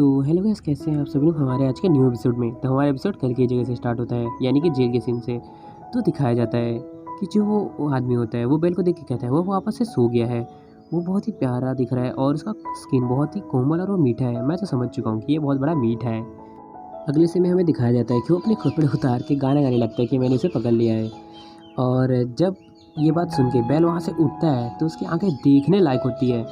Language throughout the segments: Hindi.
तो हेलो गाइस, कैसे हैं आप सभी लोग हमारे आज के न्यू एपिसोड में। तो हमारा एपिसोड कल की जगह से स्टार्ट होता है, यानी कि जेल के सीन से। तो दिखाया जाता है कि जो वो आदमी होता है वो बेल को देख के कहता है वो वापस से सो गया है। वो बहुत ही प्यारा दिख रहा है और उसका स्किन बहुत ही कोमल और वो मीठा है। मैं तो समझ चुका हूँ कि ये बहुत बड़ा मीठा है। अगले सीन में हमें दिखाया जाता है कि वो अपने कपड़े उतार के गाना गाने लगता है कि मैंने उसे पकड़ लिया है। और जब ये बात सुन के बेल वहाँ से उठता है तो उसकी आंखें देखने लायक होती है,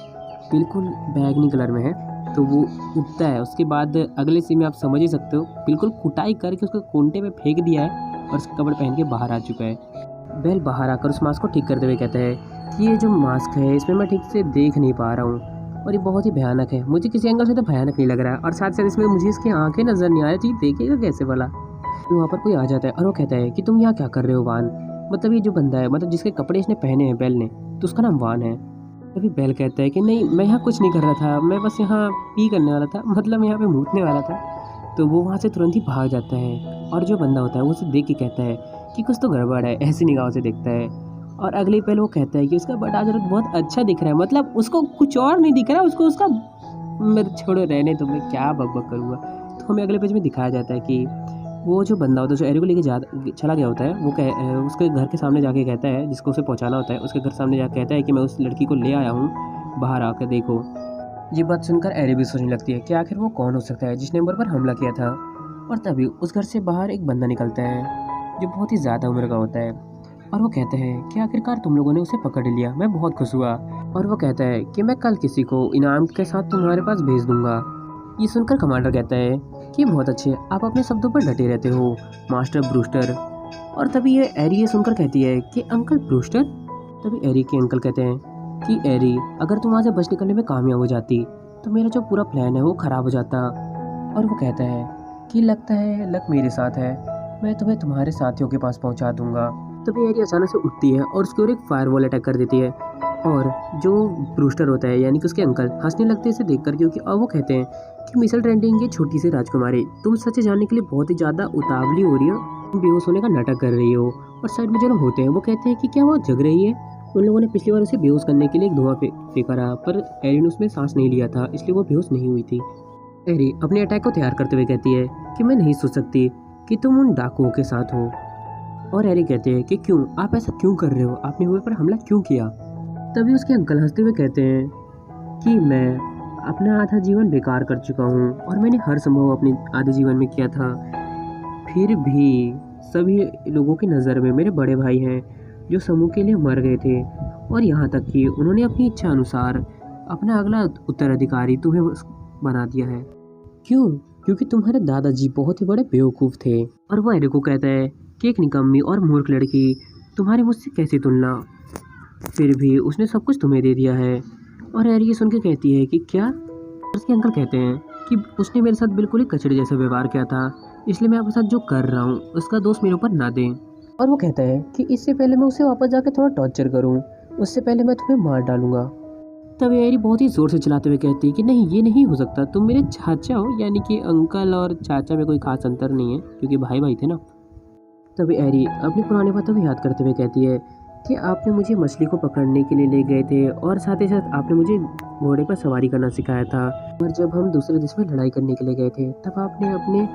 बिल्कुल बैगनी कलर में है। तो वो उठता है, उसके बाद अगले सीन में आप समझ ही सकते हो, बिल्कुल कुटाई करके उसको कोंटे में फेंक दिया है और उसका कपड़े पहन के बाहर आ चुका है। बेल बाहर आकर उस मास्क को ठीक करते हुए कहता है कि ये जो मास्क है इसमें मैं ठीक से देख नहीं पा रहा हूँ और ये बहुत ही भयानक है। मुझे किसी एंगल से तो भयानक नहीं लग रहा है और साथ साथ इसमें मुझे इसकी आंखें नज़र नहीं आ रही थी, देखिएगा कैसे वाला। तो वहाँ पर कोई आ जाता है और वो कहता है कि तुम यहाँ क्या कर रहे हो वान। मतलब ये जो बंदा है, मतलब जिसके कपड़े इसने पहने हैं बेल ने, तो उसका नाम वान है। तभी बेल कहता है कि नहीं, मैं यहाँ कुछ नहीं कर रहा था, मैं बस यहाँ पी करने वाला था, मतलब यहाँ पे मूतने वाला था। तो वो वहाँ से तुरंत ही भाग जाता है और जो बंदा होता है वो उसे देख के कहता है कि कुछ तो गड़बड़ है, ऐसी निगाहों से देखता है। और अगली पहल वो कहता है कि उसका बटाजर बहुत अच्छा दिख रहा है, मतलब उसको कुछ और नहीं दिख रहा, उसको उसका मेरे छोड़ो रहने तो मैं क्या बकबक करूँगा। तो हमें अगले पेज में दिखाया जाता है कि वो जो बंदा होता है जो एरी को लेके चला गया होता है, वो उसके घर के सामने जाके कहता है, जिसको उसे पहुंचाना होता है उसके घर सामने जाके कहता है कि मैं उस लड़की को ले आया हूँ, बाहर आकर देखो। ये बात सुनकर एरी भी सोचने लगती है कि आखिर वो कौन हो सकता है जिसने उम्र पर हमला किया था। और तभी उस घर से बाहर एक बंदा निकलता है जो बहुत ही ज़्यादा उम्र का होता है और वो कहता है कि आखिरकार तुम लोगों ने उसे पकड़ लिया, मैं बहुत खुश हुआ। और वो कहता है कि मैं कल किसी को इनाम के साथ तुम्हारे पास भेज दूंगा। ये सुनकर कमांडर कहता है कि बहुत अच्छे, आप अपने शब्दों पर डटे रहते हो मास्टर ब्रूस्टर। और तभी ये एरी ये सुनकर कहती है कि अंकल ब्रूस्टर। तभी एरी के अंकल कहते हैं कि एरी, अगर तुम वहाँ से बच निकलने में कामयाब हो जाती तो मेरा जो पूरा प्लान है वो ख़राब हो जाता। और वो कहता है कि लगता है लक मेरे साथ है, मैं तुम्हें तुम्हारे साथियों के पास पहुँचा दूंगा। तभी एरी अचानक से उठती है और उसकी ओर एक फायरवॉल अटैक कर देती है। और जो ब्रूस्टर होता है यानी कि उसके अंकल हंसने लगते हैं इसे देखकर, क्योंकि अब वो कहते हैं कि मिसल ट्रेंडिंग की छोटी सी राजकुमारी, तुम सच जानने के लिए बहुत ही ज़्यादा उतावली हो रही हो, तुम बेहोश होने का नाटक कर रही हो। और साइड में जो लोग होते हैं वो कहते हैं कि क्या वो जग रही है। उन लोगों ने पिछली बार उसे बेहोश करने के लिए एक धुआं फेंका रहा, पर एरी ने उसमें सांस नहीं लिया था, इसलिए वो बेहोश नहीं हुई थी। एरी अपने अटैक को तैयार करते हुए कहती है कि मैं नहीं सोच सकती कि तुम उन डाकुओं के साथ हो। और एरी कहते हैं कि क्यों, आप ऐसा क्यों कर रहे हो, आपने मुझ पर हमला क्यों किया। तभी उसके अंकल हंसते हुए कहते हैं कि मैं अपना आधा जीवन बेकार कर चुका हूँ और मैंने हर संभव अपने आधे जीवन में किया था, फिर भी सभी लोगों की नज़र में मेरे बड़े भाई हैं जो समूह के लिए मर गए थे, और यहाँ तक कि उन्होंने अपनी इच्छा अनुसार अपना अगला उत्तराधिकारी तुम्हें बना दिया है। क्यों? क्योंकि तुम्हारे दादाजी बहुत ही बड़े बेवकूफ़ थे। और वह एरी को कहता है कि एक निकम्मी और मूर्ख लड़की तुम्हारी मुझसे कैसी तुलना, फिर भी उसने सब कुछ तुम्हें दे दिया है। और एरी ये सुन के कहती है कि क्या। उसके अंकल कहते हैं कि उसने मेरे साथ बिल्कुल ही कचड़े जैसा व्यवहार किया था, इसलिए मैं आपके साथ जो कर रहा हूँ उसका दोष मेरे ऊपर ना दें। और वो कहता है कि इससे पहले मैं उसे वापस जाके थोड़ा टॉर्चर करूँ, उससे पहले मैं तुम्हें मार डालूंगा। तब एरी बहुत ही ज़ोर से चिल्लाते हुए कहती है कि नहीं, ये नहीं हो सकता, तुम मेरे चाचा हो, यानी कि अंकल और चाचा में कोई खास अंतर नहीं है क्योंकि भाई भाई थे ना। तभी एरी अपनी पुरानी बातों को याद करते हुए कहती है कि आपने मुझे मछली को पकड़ने के लिए ले गए थे और साथ ही साथ आपने मुझे घोड़े पर सवारी करना सिखाया था, और जब हम दूसरे देश में लड़ाई करने के लिए गए थे तब आपने अपने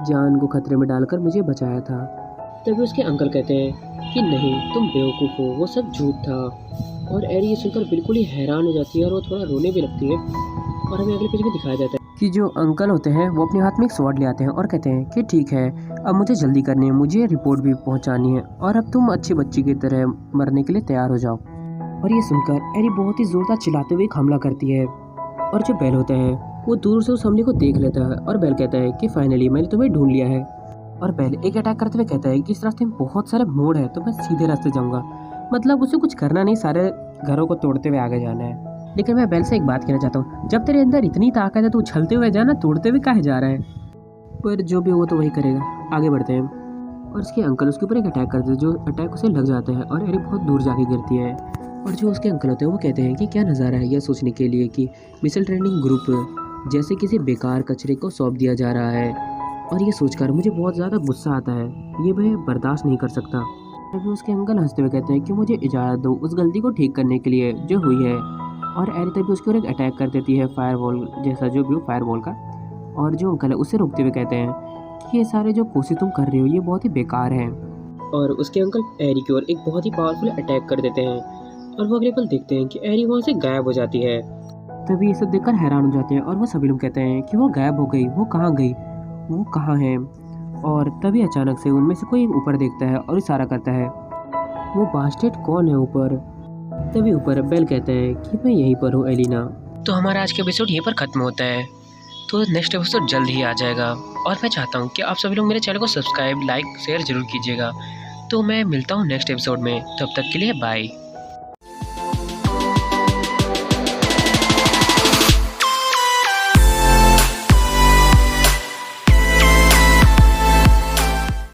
जान को खतरे में डालकर मुझे बचाया था। तभी उसके अंकल कहते हैं कि नहीं, तुम बेवकूफ़ हो, वो सब झूठ था। और एरी ये सुनकर बिल्कुल ही हैरान हो जाती है और वो थोड़ा रोने भी लगती है। और हमें अगले पेज में दिखाया जाता है कि जो अंकल होते हैं वो अपने हाथ में एक स्वॉर्ड ले आते हैं और कहते हैं कि ठीक है, अब मुझे जल्दी करनी है, मुझे रिपोर्ट भी पहुंचानी है और अब तुम अच्छी बच्ची की तरह मरने के लिए तैयार हो जाओ। और ये सुनकर एरी बहुत ही ज़ोरदार चिल्लाते हुए हमला करती है। और जो बेल होता है वो दूर से उस हमले को देख लेता है और बेल कहता है कि फाइनली मैंने तुम्हें ढूंढ लिया है। और बेल एक अटैक करते हुए कहता है कि इस रास्ते में बहुत सारे मोड़ है तो मैं सीधे रास्ते जाऊँगा, मतलब उसे कुछ करना नहीं, सारे घरों को तोड़ते हुए आगे जाना है। लेकिन मैं बेल से एक बात कहना चाहता हूँ, जब तेरे अंदर इतनी ताकत है तो उछलते हुए जाना, तोड़ते हुए काहे जा रहा है। पर जो भी वो तो वही करेगा, आगे बढ़ते हैं। और उसके अंकल उसके ऊपर एक अटैक करते हैं, जो अटैक उसे लग जाता है और एरी बहुत दूर जाके गिरती है। और जो उसके अंकल होते हैं वो कहते हैं कि क्या नज़ारा है यह सोचने के लिए कि मिसल ट्रेंडिंग ग्रुप जैसे किसी बेकार कचरे को सौंप दिया जा रहा है। और ये सोचकर मुझे बहुत ज़्यादा गुस्सा आता है, ये मैं बर्दाश्त नहीं कर सकता। तभी उसके अंकल हंसते हुए कहते हैं कि मुझे इजाज़त दो उस गलती को ठीक करने के लिए जो हुई है। और एरी तभी उसकी ओर एक अटैक कर देती है, फायरवॉल जैसा, जो भी हो फायरवॉल का। और जो अंकल है उसे रोकते हुए कहते हैं कि ये सारे जो कोशिश तुम कर रहे हो ये बहुत ही बेकार हैं। और उसके अंकल एरी की ओर एक बहुत ही पावरफुल अटैक कर देते हैं और वो अगले पल देखते हैं कि एरी वहाँ से गायब हो जाती है। तभी ये सब देखकर हैरान हो जाते हैं और वो सभी लोग कहते हैं कि वो गायब हो गई, वो कहाँ गई, वो कहाँ है। और तभी अचानक से उनमें से कोई ऊपर देखता है और इशारा करता है, वो बास्टेड कौन है ऊपर। तभी ऊपर बेल कहता है कि मैं यहीं पर हूँ एलिना। तो हमारा आज का एपिसोड यहीं पर ख़त्म होता है। तो नेक्स्ट एपिसोड जल्द ही आ जाएगा और मैं चाहता हूँ कि आप सभी लोग मेरे चैनल को सब्सक्राइब, लाइक, शेयर जरूर कीजिएगा। तो मैं मिलता हूँ नेक्स्ट एपिसोड में, तब तक के लिए बाय।